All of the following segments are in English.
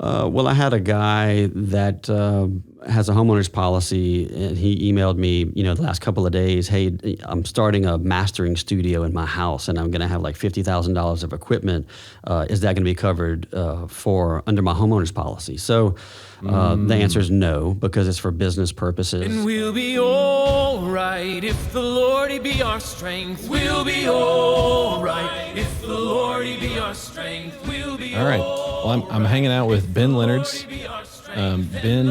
Well, I had a guy that has a homeowner's policy, and he emailed me, the last couple of days, hey, I'm starting a mastering studio in my house, and I'm going to have like $50,000 of equipment. Is that going to be covered for under my homeowner's policy? So the answer is no, because it's for business purposes. And we'll be all right if the Lord, He be our strength. We'll be all right if the Lord, He be our strength. We'll be all right. Well, I'm hanging out with Ben Leonards. Ben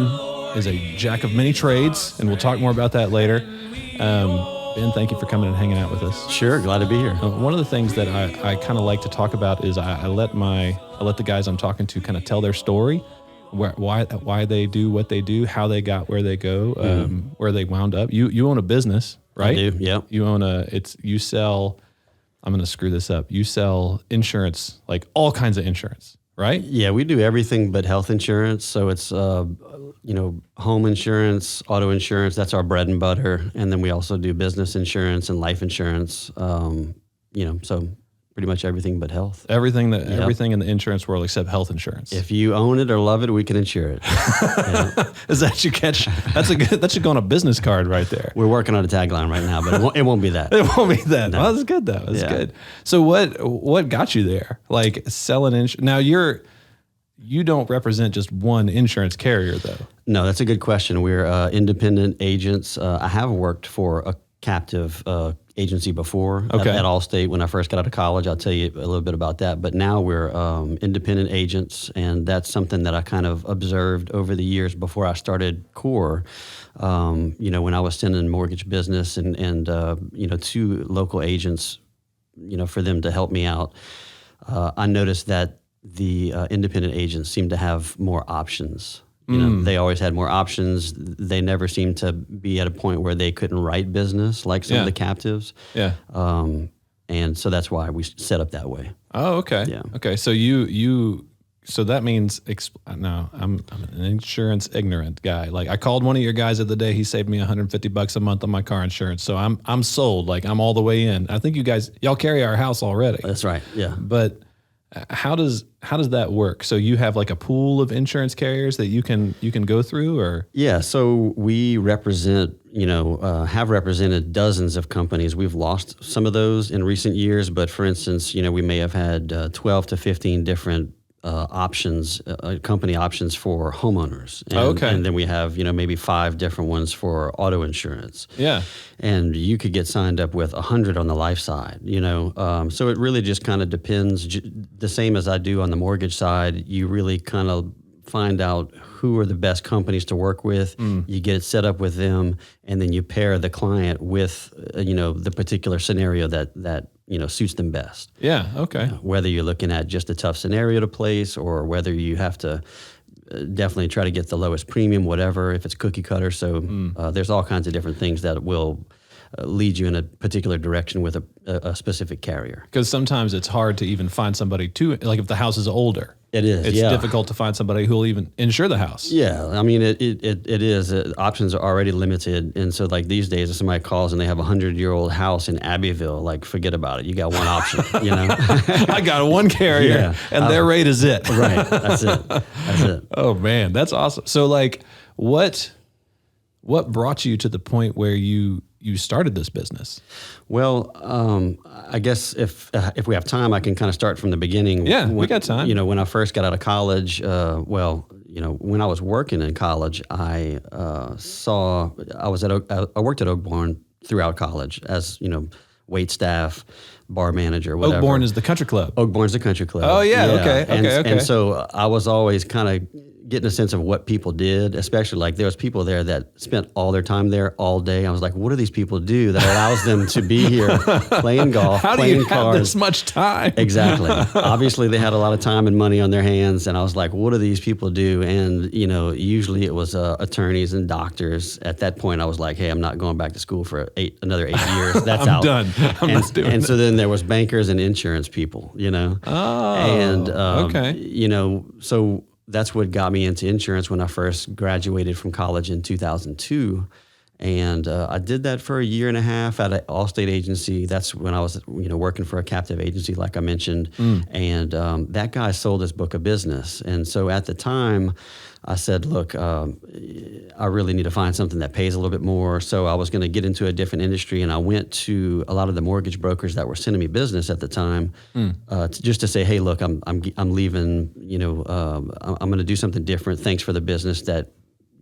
is a jack of many trades, and we'll talk more about that later. Ben, thank you for coming and hanging out with us. Sure, glad to be here. One of the things that I kind of like to talk about is I let the guys I'm talking to kind of tell their story, why they do what they do, how they got where they go, where they wound up. You own a business, right? I do, yeah. You sell, I'm going to screw this up. You sell insurance, like all kinds of insurance, right? Yeah, we do everything but health insurance. So it's, home insurance, auto insurance, that's our bread and butter. And then we also do business insurance and life insurance, so pretty much everything but health. Everything in the insurance world except health insurance. If you own it or love it, we can insure it. Is that your catch? That should go on a business card right there. We're working on a tagline right now, but it won't be that. It won't be that. No. Well, that's good though. That's good. So what got you there? Like selling insurance. Now you don't represent just one insurance carrier though. No, that's a good question. We're independent agents. I have worked for a captive agency before at Allstate when I first got out of college. I'll tell you a little bit about that. But now we're independent agents, and that's something that I kind of observed over the years before I started CORE. When I was sending mortgage business and to local agents, for them to help me out, I noticed that the independent agents seemed to have more options. They always had more options. They never seemed to be at a point where they couldn't write business like some of the captives. Yeah. And so that's why we set up that way. Oh, okay. Yeah. Okay. So so that means, no, I'm an insurance ignorant guy. Like I called one of your guys the other day. He saved me $150 a month on my car insurance. So I'm sold. Like I'm all the way in. I think y'all carry our house already. That's right. Yeah. But how does that work? So you have like a pool of insurance carriers that you can go through, or? Yeah, so we represent, have represented dozens of companies. We've lost some of those in recent years, but for instance, we may have had 12 to 15 different options, company options for homeowners. And then we have, maybe 5 different ones for auto insurance. Yeah. And you could get signed up with 100 on the life side, So it really just kind of depends. The same as I do on the mortgage side, you really kind of find out who are the best companies to work with. You get it set up with them, and then you pair the client with, the particular scenario that suits them best. Yeah, okay. Whether you're looking at just a tough scenario to place, or whether you have to definitely try to get the lowest premium, whatever, if it's cookie cutter. So there's all kinds of different things that will lead you in a particular direction with a specific carrier. Because sometimes it's hard to even find somebody like if the house is older. It is, It's difficult to find somebody who will even insure the house. Yeah, I mean, it is. Options are already limited. And so like these days, if somebody calls and they have a 100-year-old house in Abbeville, like forget about it. You got one option, I got one carrier, and their rate is it. Right, that's it. Oh, man, that's awesome. So like what brought you to the point where you started this business? Well, I guess if we have time, I can kind of start from the beginning. Yeah, we got time. When I first got out of college, when I was working in college, I worked at Oakbourne throughout college as, wait staff, bar manager, whatever. Oakbourne is the country club. Oakbourne's the country club. Oh, yeah. Okay. And so I was always kind of getting a sense of what people did, especially like there was people there that spent all their time there all day. I was like, what do these people do that allows them to be here playing golf, How playing do you cards? Have this much time? Exactly. Obviously, they had a lot of time and money on their hands, and I was like, what do these people do? And, usually it was attorneys and doctors. At that point, I was like, hey, I'm not going back to school for another 8 years. That's I'm done. I'm not doing And so then there was bankers and insurance people, Oh, and, okay. So that's what got me into insurance when I first graduated from college in 2002. And I did that for a year and a half at an Allstate agency. That's when I was, working for a captive agency, like I mentioned. And that guy sold his book of business. And so at the time, I said, look, I really need to find something that pays a little bit more. So I was going to get into a different industry, and I went to a lot of the mortgage brokers that were sending me business at the time, just to say, hey, look, I'm leaving. I'm going to do something different. Thanks for the business that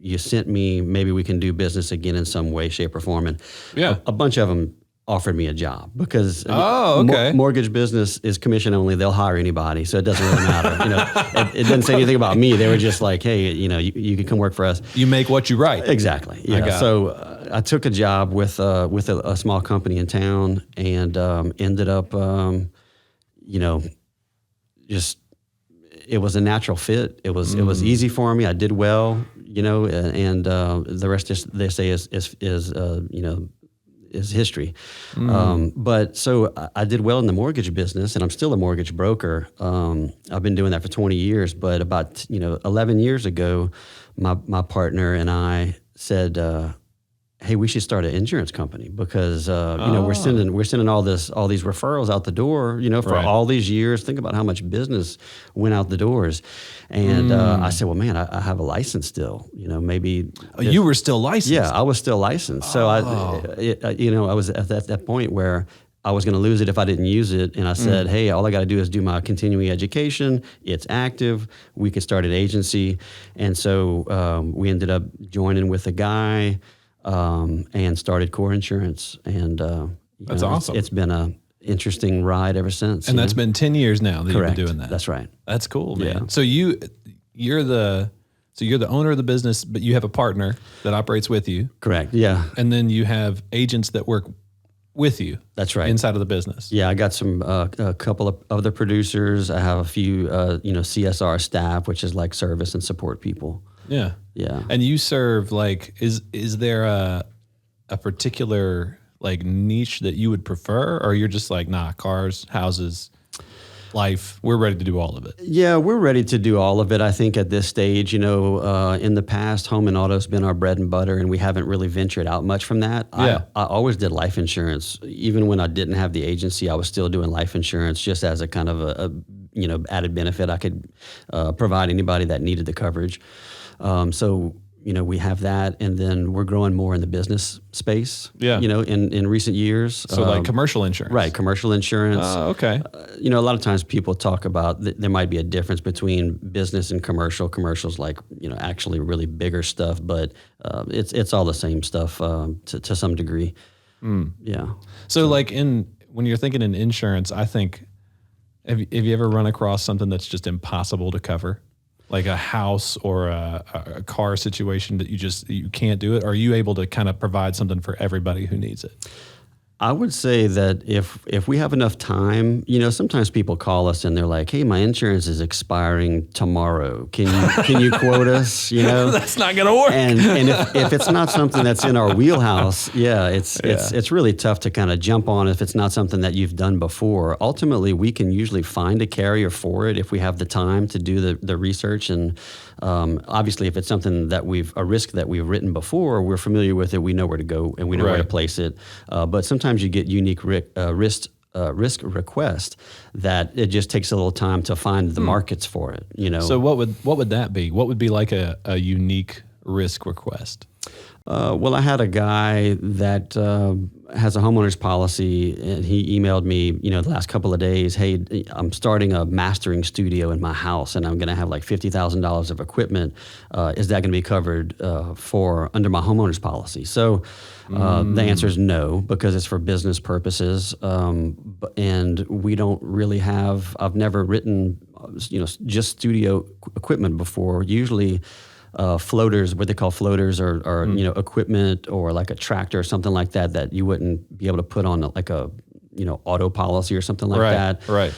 you sent me. Maybe we can do business again in some way, shape, or form. And a bunch of them offered me a job because mortgage business is commission only. They'll hire anybody, so it doesn't really matter. It didn't say anything about me. They were just like, hey, you can come work for us. You make what you write. Exactly. Yeah. So I took a job with a small company in town, and ended up, just it was a natural fit. It was easy for me. I did well, and the rest they say is history. But so I did well in the mortgage business, and I'm still a mortgage broker. I've been doing that for 20 years, but about 11 years ago, my partner and I said, hey, we should start an insurance company because we're sending all these referrals out the door, for all these years. Think about how much business went out the doors. And I said, well, man, I have a license still. Maybe you were still licensed. Yeah, I was still licensed. So I was at that point where I was going to lose it if I didn't use it. And I said, hey, all I got to do is do my continuing education. It's active. We could start an agency. And so we ended up joining with a guy. And started Core Insurance, and that's awesome. It's been an interesting ride ever since. And that's been 10 years now that Correct. You've been doing that. That's right. That's cool, man. Yeah. So you're the owner of the business, but you have a partner that operates with you. Correct. Yeah. And then you have agents that work with you. That's right. Inside of the business. Yeah, I got some a couple of other producers. I have a few CSR staff, which is like service and support people. Yeah. Yeah. And you serve is there a particular niche that you would prefer, or you're just like, nah, cars, houses, life, we're ready to do all of it? Yeah, we're ready to do all of it. I think at this stage, in the past, home and auto's been our bread and butter, and we haven't really ventured out much from that. Yeah. I always did life insurance. Even when I didn't have the agency, I was still doing life insurance just as a kind of a added benefit I could provide anybody that needed the coverage. So we have that, and then we're growing more in the business space. Yeah. In recent years. So commercial insurance. Right, commercial insurance. Okay. A lot of times people talk about there might be a difference between business and commercial. Commercial's actually really bigger stuff, but it's all the same stuff to some degree. Yeah. So when you're thinking in insurance, I think, have you ever run across something that's just impossible to cover? Like a house or a car situation that you can't do it? Or are you able to kind of provide something for everybody who needs it? I would say that if we have enough time, sometimes people call us and they're like, "Hey, my insurance is expiring tomorrow. Can you quote us?" That's not going to work. And if it's not something that's in our wheelhouse, it's really tough to kind of jump on if it's not something that you've done before. Ultimately, we can usually find a carrier for it if we have the time to do the research. And obviously, if it's something a risk that we've written before, we're familiar with it. We know where to go and we know where to place it. But sometimes you get unique risk requests that it just takes a little time to find the markets for it. So what would that be? What would be like a unique risk request? Well, I had a guy that has a homeowner's policy, and he emailed me, the last couple of days, hey, I'm starting a mastering studio in my house, and I'm going to have like $50,000 of equipment. Is that going to be covered under my homeowner's policy? So the answer is no, because it's for business purposes, and we don't really I've never written, just studio equipment before. Usually, floaters, what they call floaters, or equipment or like a tractor or something like that you wouldn't be able to put on like a auto policy or something like that. Right.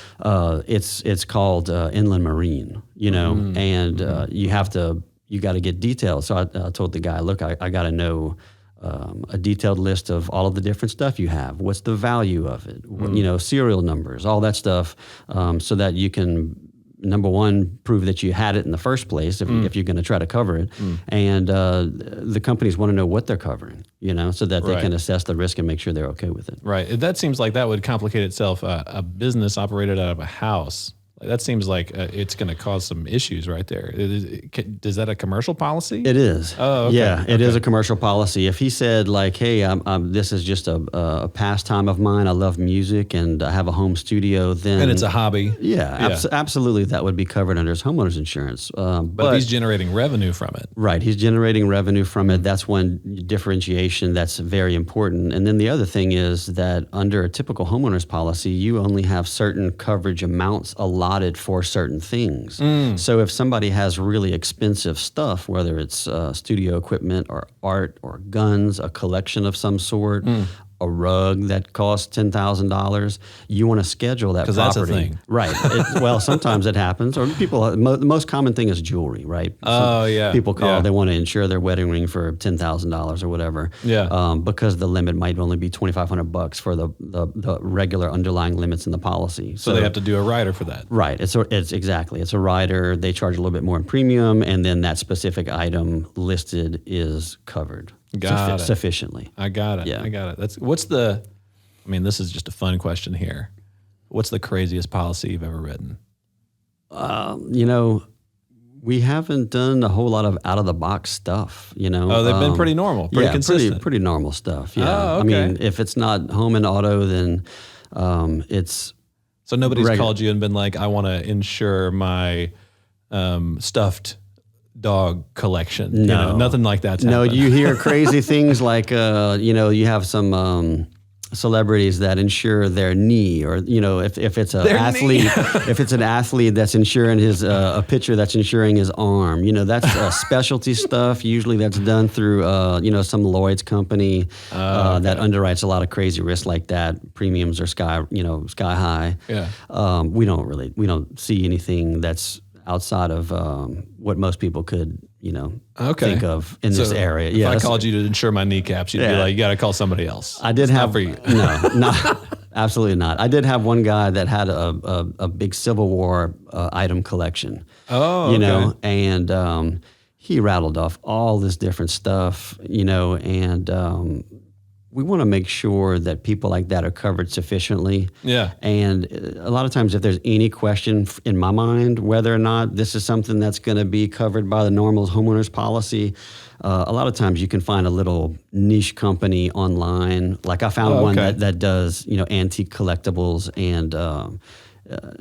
It's called inland marine, and you got to get details. So I told the guy, look, I got to know a detailed list of all of the different stuff you have. What's the value of it? Serial numbers, all that stuff, so that you can number one, prove that you had it in the first place if you're going to try to cover it. And the companies want to know what they're covering, so that they can assess the risk and make sure they're okay with it. Right. That seems like that would complicate itself. A business operated out of a house. That seems like it's going to cause some issues right there. Is that a commercial policy? It is. Oh, okay. Yeah, it is a commercial policy. If he said like, hey, this is just a pastime of mine. I love music and I have a home studio. Then and it's a hobby. Yeah. Absolutely. That would be covered under his homeowner's insurance. But if he's generating revenue from it. Right. He's generating revenue from it. That's one differentiation that's very important. And then the other thing is that under a typical homeowner's policy, you only have certain coverage amounts allotted for certain things. So if somebody has really expensive stuff, whether it's studio equipment or art or guns, a collection of some sort, a rug that costs $10,000, you want to schedule that property. Because that's a thing. Right. Well, sometimes it happens. Or the most common thing is jewelry, right? People call, they want to insure their wedding ring for $10,000 or whatever. Yeah. Because the limit might only be $2,500 for the regular underlying limits in the policy. So they have to do a rider for that. Right. It's a rider. They charge a little bit more in premium, and then that specific item listed is covered. Sufficiently. I got it. Yeah. I got it. This is just a fun question here. What's the craziest policy you've ever written? We haven't done a whole lot of out of the box stuff, Oh, they've been pretty normal, pretty consistent. Pretty normal stuff. Yeah. Oh, okay. If it's not home and auto, then it's. So nobody's called you and been like, I want to insure my stuffed dog collection. No, nothing like that. No, you hear crazy things like, you have some celebrities that insure their knee, or if it's an athlete, if it's an athlete that's insuring his a pitcher that's insuring his arm. That's specialty stuff. Usually that's done through some Lloyd's company that underwrites a lot of crazy risks like that. Premiums are sky high. Yeah. We don't see anything that's outside of what most people could, think of in this area. If I called you to insure my kneecaps, you'd be like, you got to call somebody else. I did have, not for you. No, absolutely not. I did have one guy that had a big Civil War item collection. Oh, okay. And he rattled off all this different stuff, and we want to make sure that people like that are covered sufficiently. Yeah. And a lot of times if there's any question in my mind whether or not this is something that's going to be covered by the normal homeowner's policy, a lot of times you can find a little niche company online. Like I found one that does, antique collectibles, and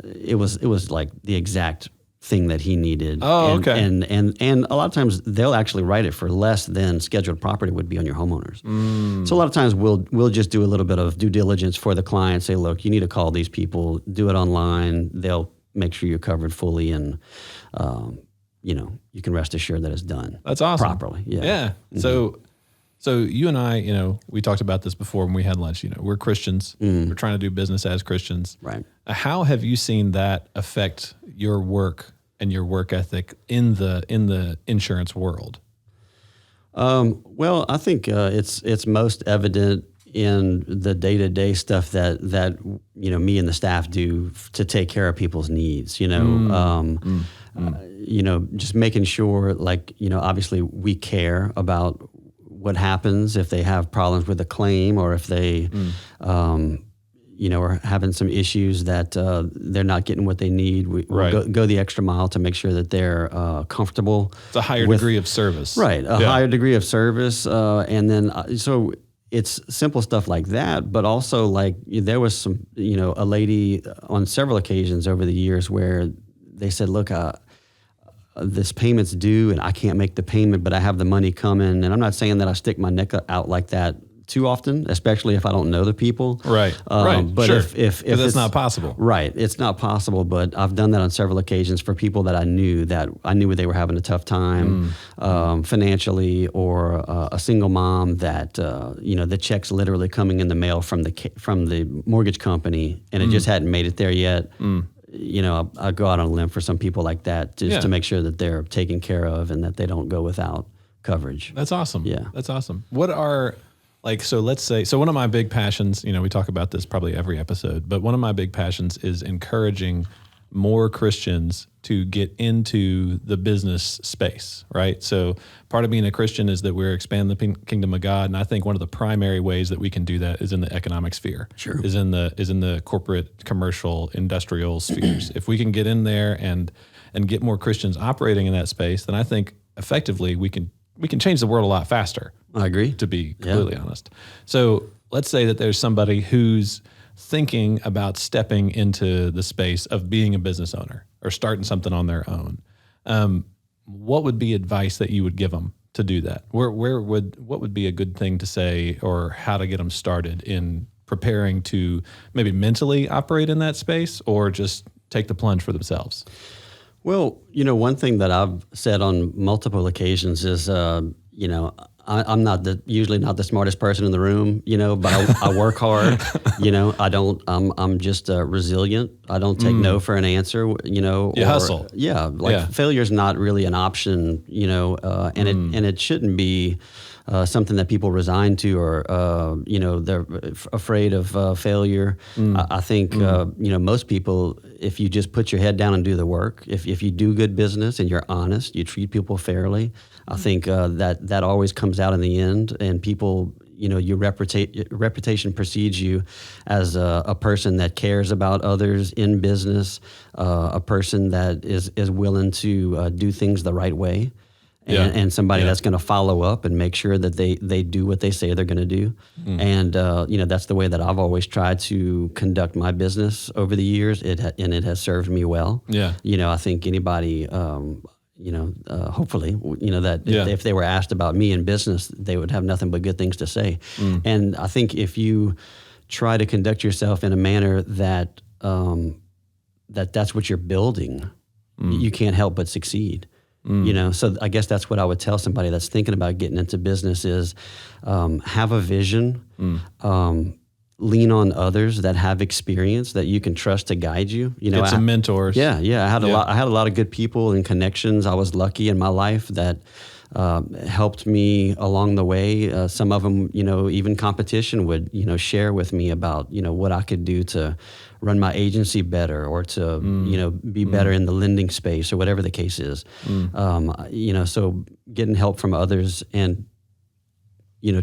it was like the exact thing that he needed. Oh, okay. And a lot of times they'll actually write it for less than scheduled property would be on your homeowners. So a lot of times we'll just do a little bit of due diligence for the client, say, look, you need to call these people, do it online. They'll make sure you're covered fully, and you can rest assured that it's done. That's awesome. Properly. Yeah. Yeah. Mm-hmm. So you and I, we talked about this before when we had lunch. We're Christians. We're trying to do business as Christians. Right. How have you seen that affect your work and your work ethic in the insurance world? Well, I think it's most evident in the day-to-day stuff that me and the staff do to take care of people's needs. Just making sure, obviously we care about what happens if they have problems with a claim, or if they, are having some issues that they're not getting what they need. We'll go the extra mile to make sure that they're comfortable. It's a higher degree of service. Right, higher degree of service. And then, so it's simple stuff like that, but also there was some, a lady on several occasions over the years where they said, look, this payment's due and I can't make the payment, but I have the money coming. And I'm not saying that I stick my neck out like that too often, especially if I don't know the people. Right. But sure. if it's not possible. Right. It's not possible, but I've done that on several occasions for people that I knew they were having a tough time financially, or a single mom that, the check's literally coming in the mail from the mortgage company and it just hadn't made it there yet. I'll go out on a limb for some people like that just to make sure that they're taken care of and that they don't go without coverage. That's awesome. Yeah. That's awesome. What are, let's say, one of my big passions, we talk about this probably every episode, but one of my big passions is encouraging more Christians to get into the business space, right? So part of being a Christian is that we're expanding the kingdom of God, and I think one of the primary ways that we can do that is in the economic sphere. Sure. Is in the corporate, commercial, industrial spheres. If we can get in there and get more Christians operating in that space, then I think effectively we can change the world a lot faster. I agree. To be completely honest. So let's say that there's somebody who's thinking about stepping into the space of being a business owner or starting something on their own. What would be advice that you would give them to do that? What would be a good thing to say, or how to get them started in preparing to maybe mentally operate in that space, or just take the plunge for themselves? Well, one thing that I've said on multiple occasions is, I'm usually not the smartest person in the room, but I work hard. I'm just resilient. I don't take no for an answer. You hustle. Yeah, failure's not really an option. And it shouldn't be something that people resign to, or they're afraid of failure. I think most people, if you just put your head down and do the work, if you do good business and you're honest, you treat people fairly, I think that always comes out in the end, and people, your reputation precedes you as a person that cares about others in business, a person that is willing to do things the right way. And somebody that's going to follow up and make sure that they do what they say they're going to do. And, that's the way that I've always tried to conduct my business over the years. It has served me well. Yeah. I think anybody, hopefully, that if they were asked about me in business, they would have nothing but good things to say. And I think if you try to conduct yourself in a manner that that's what you're building, you can't help but succeed. So I guess that's what I would tell somebody that's thinking about getting into business is have a vision, lean on others that have experience that you can trust to guide you. Get some mentors. Yeah. I had a lot of good people and connections. I was lucky in my life that helped me along the way. Some of them, even competition would, share with me about, what I could do to run my agency better, or to, be better in the lending space, or whatever the case is. So getting help from others and,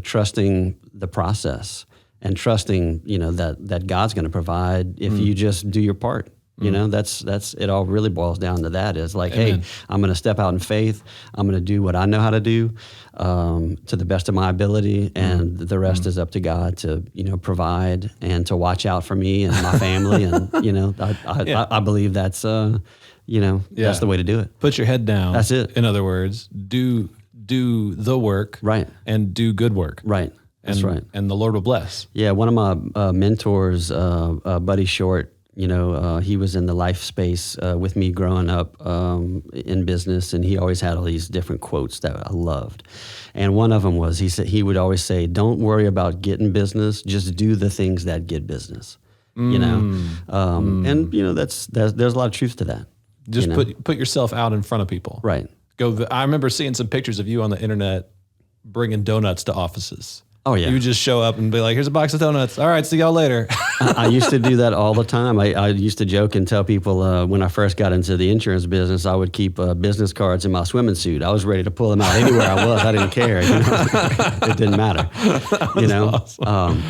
trusting the process and trusting, that God's going to provide if you just do your part. That's it. All really boils down to that is like, Amen. Hey, I'm going to step out in faith. I'm going to do what I know how to do to the best of my ability, and the rest is up to God to provide and to watch out for me and my family. And I believe that's that's the way to do it. Put your head down. That's it. In other words, do the work, right, and do good work, right. That's right. And the Lord will bless. Yeah, one of my mentors, Buddy Short, he was in the life space with me growing up in business, and he always had all these different quotes that I loved. And one of them was, he would always say, "Don't worry about getting business, just do the things that get business." And there's a lot of truth to that. Just put yourself out in front of people. Right. I remember seeing some pictures of you on the internet bringing donuts to offices. Oh, yeah. You would just show up and be like, "Here's a box of donuts. All right, see y'all later." I used to do that all the time. I used to joke and tell people when I first got into the insurance business, I would keep business cards in my swimming suit. I was ready to pull them out anywhere I was. I didn't care. It didn't matter. Awesome.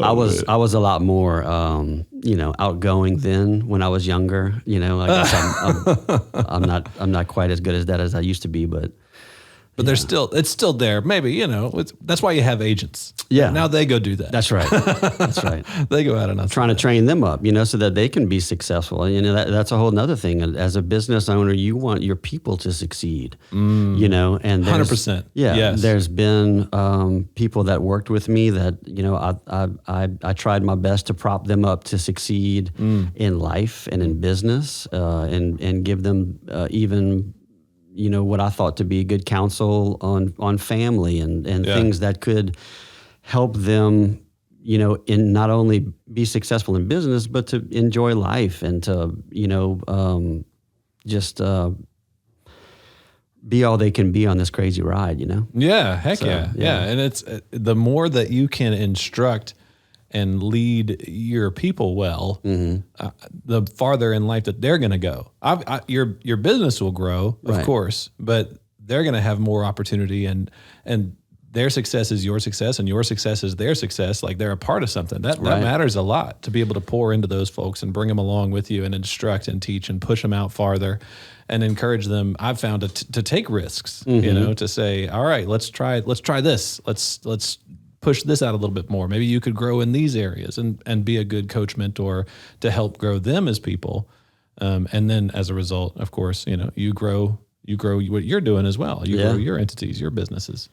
I was a lot more, outgoing then when I was younger. I guess I'm not quite as good as that as I used to be, but it's still there. Maybe, that's why you have agents. Yeah. Now they go do that. That's right. That's right. They go out and trying to train them up, so that they can be successful. That's a whole nother thing. As a business owner, you want your people to succeed, and 100%. Yeah. Yes. There's been people that worked with me that, I tried my best to prop them up to succeed in life and in business, and give them even what I thought to be good counsel on family and things that could help them, in not only be successful in business, but to enjoy life and to, just be all they can be on this crazy ride, Yeah, heck yeah. And it's the more that you can instruct and lead your people well, the farther in life that they're going to go. Your business will grow, of course, but they're going to have more opportunity, and their success is your success, and your success is their success. Like they're a part of something. That matters a lot, to be able to pour into those folks and bring them along with you and instruct and teach and push them out farther and encourage them. I've found to take risks, to say, all right, let's try this. Let's push this out a little bit more. Maybe you could grow in these areas and be a good coach mentor to help grow them as people. And then as a result, of course, you grow what you're doing as well. You grow your entities, your businesses.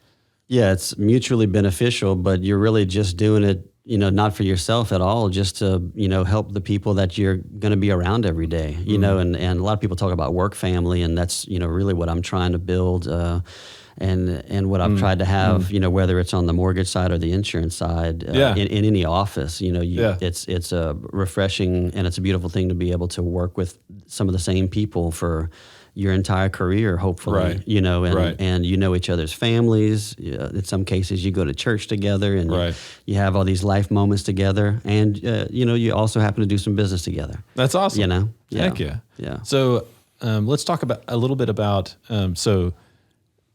Yeah, it's mutually beneficial, but you're really just doing it, not for yourself at all, just to, help the people that you're going to be around every day, and a lot of people talk about work family, and that's, really what I'm trying to build, and what I've tried to have, whether it's on the mortgage side or the insurance side, in any office, it's a refreshing and it's a beautiful thing to be able to work with some of the same people for your entire career, hopefully, and you know each other's families. In some cases, you go to church together, and you have all these life moments together, and you also happen to do some business together. That's awesome. Heck yeah. So let's talk a little bit about.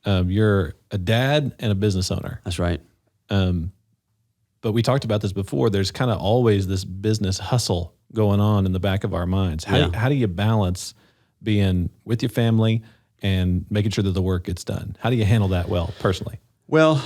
You're a dad and a business owner. That's right. But we talked about this before. There's kind of always this business hustle going on in the back of our minds. How do you balance being with your family and making sure that the work gets done? How do you handle that well, personally? Well,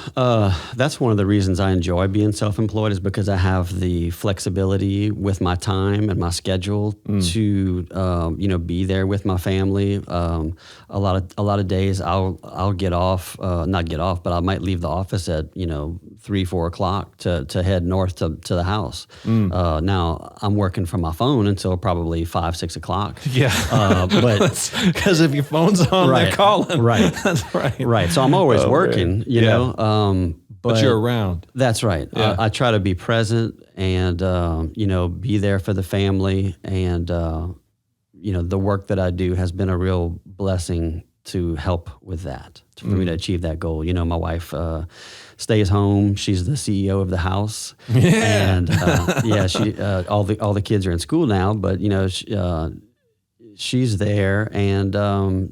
that's one of the reasons I enjoy being self-employed, is because I have the flexibility with my time and my schedule to, be there with my family. A lot of days I'll get off, not get off, but I might leave the office at 3-4 o'clock to head north to the house. Now I'm working from my phone until probably 5-6 o'clock. Yeah, but because if your phone's on, they're calling. Right, that's right. Right. So I'm always working. But you're around. That's right. Yeah. I try to be present and, be there for the family. And, the work that I do has been a real blessing to help with that, for me to achieve that goal. My wife stays home. She's the CEO of the house. Yeah. And, she all the kids are in school now, but, she's there, and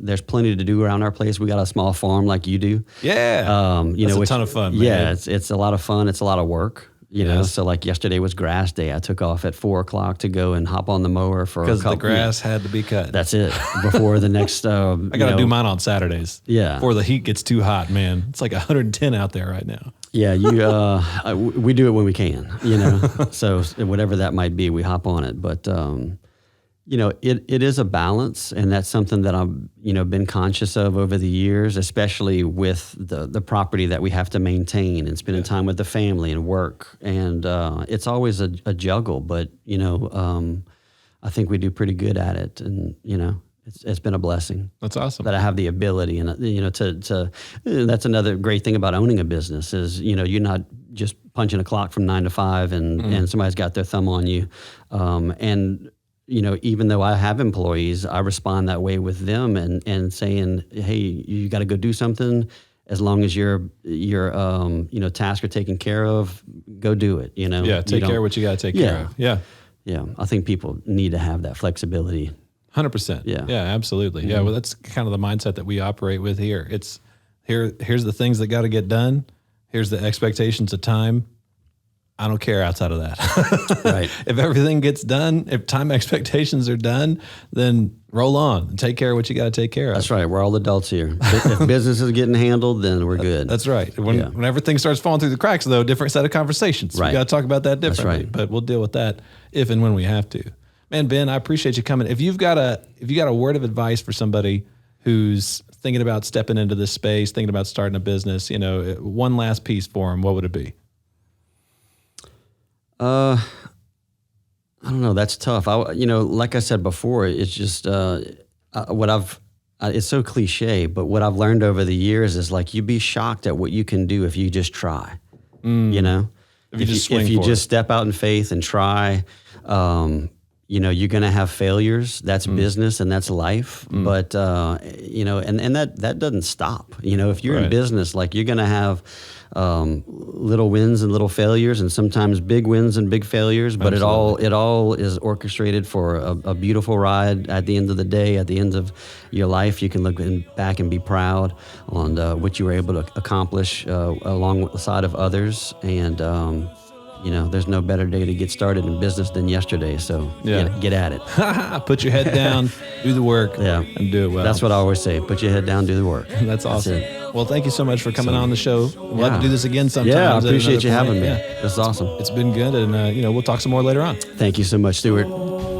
there's plenty to do around our place. We got a small farm like you do. Yeah, that's a ton of fun, man. Yeah, it's a lot of fun. It's a lot of work, So like yesterday was grass day. I took off at 4 o'clock to go and hop on the mower for a couple. Because the grass had to be cut. That's it. Before the next. I got to do mine on Saturdays. Yeah. Before the heat gets too hot, man. It's like 110 out there right now. Yeah, we do it when we can, So whatever that might be, we hop on it, but. It is a balance, and that's something that I've, been conscious of over the years, especially with the property that we have to maintain and spending time with the family and work. And it's always a juggle, but, I think we do pretty good at it. And, it's been a blessing. That's awesome. That I have the ability, and, that's another great thing about owning a business is, you're not just punching a clock from 9 to 5 and somebody's got their thumb on you. Even though I have employees, I respond that way with them and saying, hey, you got to go do something. As long as your tasks are taken care of, go do it. Yeah, take care of what you got to take care of. Yeah. Yeah, I think people need to have that flexibility. 100%. Yeah, absolutely. Yeah, well, that's kind of the mindset that we operate with here. It's here's the things that got to get done. Here's the expectations of time. I don't care outside of that. Right. If everything gets done, if time expectations are done, then roll on and take care of what you got to take care of. That's right. We're all adults here. If business is getting handled, then we're good. That's right. When everything starts falling through the cracks, though, different set of conversations. Right. We got to talk about that differently. That's right. But we'll deal with that if and when we have to. Man, Ben, I appreciate you coming. If you got a word of advice for somebody who's thinking about stepping into this space, thinking about starting a business, one last piece for them, what would it be? I don't know. That's tough. Like I said before, it's just it's so cliche, but what I've learned over the years is like you'd be shocked at what you can do if you just try. If you just step out in faith and try, you're going to have failures. That's business and that's life. But, and that doesn't stop. If you're in business, like you're going to have little wins and little failures, and sometimes big wins and big failures. But it all is orchestrated for a beautiful ride. At the end of the day, at the end of your life, you can look back and be proud on what you were able to accomplish alongside of others. And there's no better day to get started in business than yesterday. So get at it. Put your head down, do the work, and do it well. That's what I always say. Put your head down, do the work. That's awesome. Well, thank you so much for coming on the show. We'll have to do this again sometime. Yeah, I appreciate you having me. This is awesome. It's been good, and we'll talk some more later on. Thank you so much, Stuart.